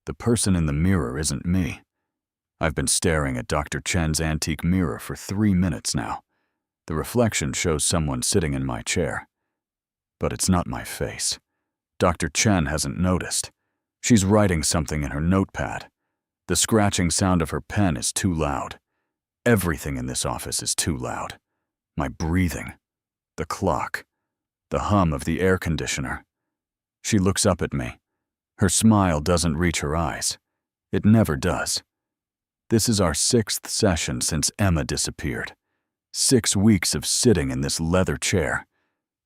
The person in the mirror isn't me. I've been staring at Dr. Chen's antique mirror for 3 minutes now. The reflection shows someone sitting in my chair. But it's not my face. Dr. Chen hasn't noticed. She's writing something in her notepad. The scratching sound of her pen is too loud. Everything in this office is too loud. My breathing, the clock, the hum of the air conditioner. She looks up at me. Her smile doesn't reach her eyes. It never does. This is our 6th session since Emma disappeared. 6 weeks of sitting in this leather chair.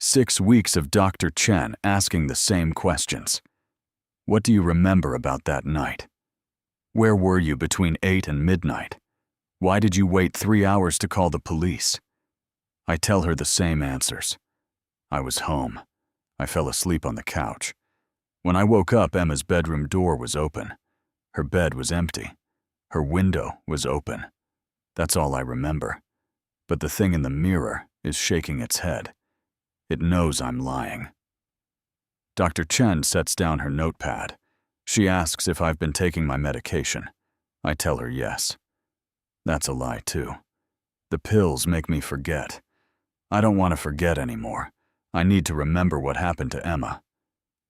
6 weeks of Dr. Chen asking the same questions. What do you remember about that night? Where were you between 8 and midnight? Why did you wait 3 hours to call the police? I tell her the same answers. I was home. I fell asleep on the couch. When I woke up, Emma's bedroom door was open. Her bed was empty. Her window was open. That's all I remember. But the thing in the mirror is shaking its head. It knows I'm lying. Dr. Chen sets down her notepad. She asks if I've been taking my medication. I tell her yes. That's a lie too. The pills make me forget. I don't want to forget anymore. I need to remember what happened to Emma.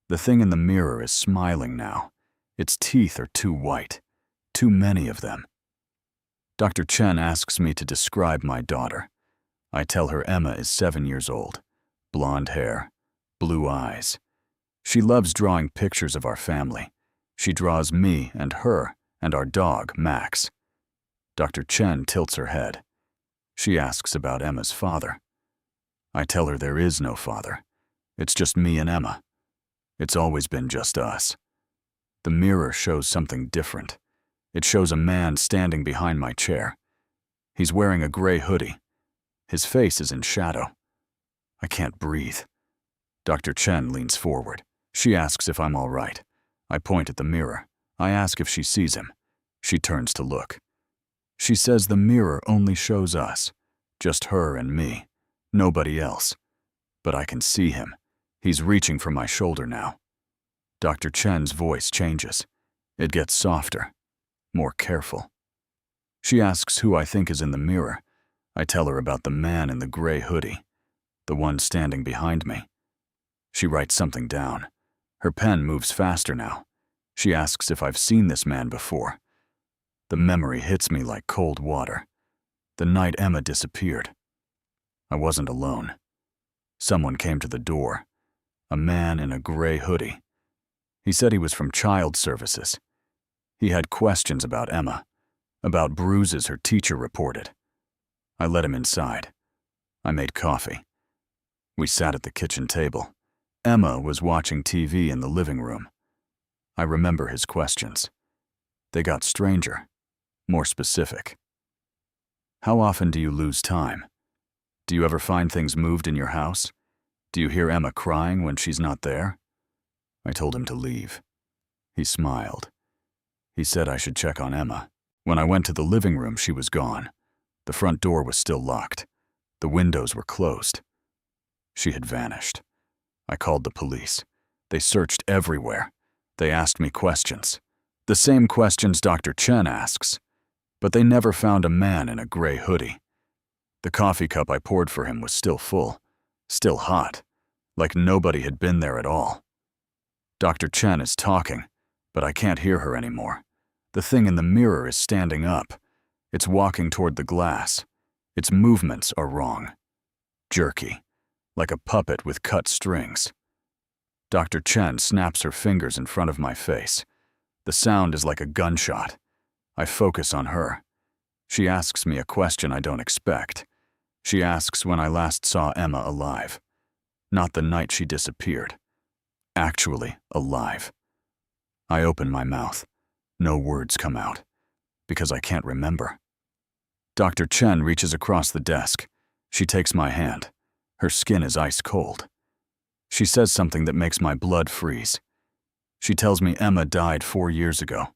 The thing in the mirror is smiling now. Its teeth are too white. Too many of them. Dr. Chen asks me to describe my daughter. I tell her Emma is 7 years old. Blonde hair. Blue eyes. She loves drawing pictures of our family. She draws me and her and our dog, Max. Dr. Chen tilts her head. She asks about Emma's father. I tell her there is no father. It's just me and Emma. It's always been just us. The mirror shows something different. It shows a man standing behind my chair. He's wearing a gray hoodie. His face is in shadow. I can't breathe. Dr. Chen leans forward. She asks if I'm all right. I point at the mirror. I ask if she sees him. She turns to look. She says the mirror only shows us. Just her and me. Nobody else. But I can see him. He's reaching for my shoulder now. Dr. Chen's voice changes. It gets softer. More careful. She asks who I think is in the mirror. I tell her about the man in the gray hoodie. The one standing behind me. She writes something down. Her pen moves faster now. She asks if I've seen this man before. The memory hits me like cold water. The night Emma disappeared. I wasn't alone. Someone came to the door. A man in a gray hoodie. He said he was from Child Services. He had questions about Emma, about bruises her teacher reported. I let him inside. I made coffee. We sat at the kitchen table. Emma was watching TV in the living room. I remember his questions. They got stranger, more specific. How often do you lose time? Do you ever find things moved in your house? Do you hear Emma crying when she's not there? I told him to leave. He smiled. He said I should check on Emma. When I went to the living room, she was gone. The front door was still locked. The windows were closed. She had vanished. I called the police. They searched everywhere. They asked me questions. The same questions Dr. Chen asks. But they never found a man in a gray hoodie. The coffee cup I poured for him was still full, still hot, like nobody had been there at all. Dr. Chen is talking, but I can't hear her anymore. The thing in the mirror is standing up. It's walking toward the glass. Its movements are wrong. Jerky, like a puppet with cut strings. Dr. Chen snaps her fingers in front of my face. The sound is like a gunshot. I focus on her. She asks me a question I don't expect. She asks when I last saw Emma alive. Not the night she disappeared. Actually alive. I open my mouth. No words come out, because I can't remember. Dr. Chen reaches across the desk. She takes my hand. Her skin is ice cold. She says something that makes my blood freeze. She tells me Emma died 4 years ago.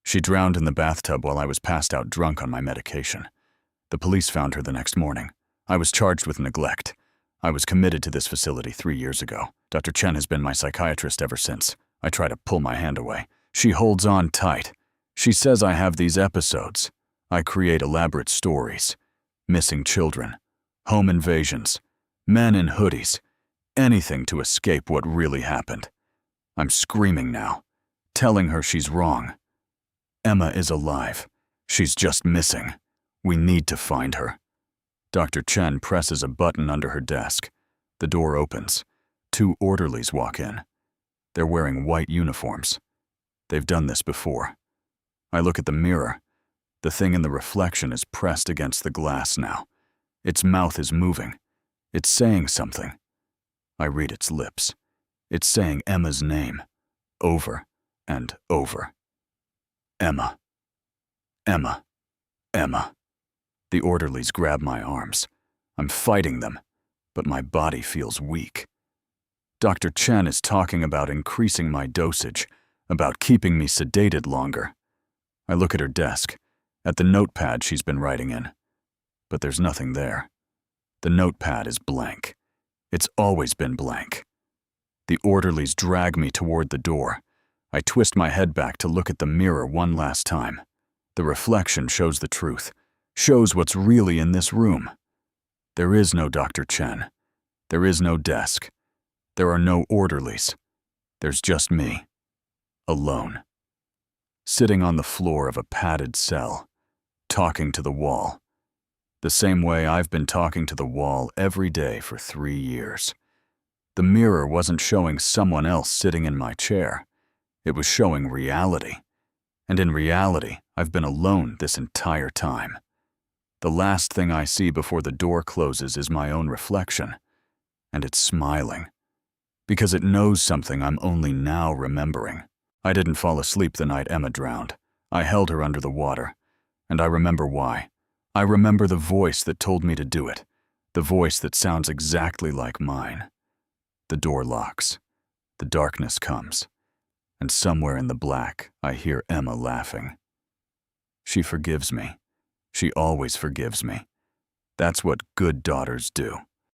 She drowned in the bathtub while I was passed out drunk on my medication. The police found her the next morning. I was charged with neglect. I was committed to this facility 3 years ago. Dr. Chen has been my psychiatrist ever since. I try to pull my hand away. She holds on tight. She says I have these episodes. I create elaborate stories. Missing children, home invasions, men in hoodies, anything to escape what really happened. I'm screaming now, telling her she's wrong. Emma is alive. She's just missing. We need to find her. Dr. Chen presses a button under her desk. The door opens. 2 orderlies walk in. They're wearing white uniforms. They've done this before. I look at the mirror. The thing in the reflection is pressed against the glass now. Its mouth is moving. It's saying something. I read its lips. It's saying Emma's name, over and over. Emma. Emma. Emma. The orderlies grab my arms. I'm fighting them, but my body feels weak. Dr. Chen is talking about increasing my dosage, about keeping me sedated longer. I look at her desk, at the notepad she's been writing in. But there's nothing there. The notepad is blank. It's always been blank. The orderlies drag me toward the door. I twist my head back to look at the mirror one last time. The reflection shows the truth, shows what's really in this room. There is no Dr. Chen. There is no desk. There are no orderlies. There's just me, alone, sitting on the floor of a padded cell, talking to the wall, the same way I've been talking to the wall every day for 3 years. The mirror wasn't showing someone else sitting in my chair. It was showing reality. And in reality, I've been alone this entire time. The last thing I see before the door closes is my own reflection, and it's smiling, because it knows something I'm only now remembering. I didn't fall asleep the night Emma drowned. I held her under the water, and I remember why. I remember the voice that told me to do it, the voice that sounds exactly like mine. The door locks. The darkness comes, and somewhere in the black, I hear Emma laughing. She forgives me. She always forgives me. That's what good daughters do.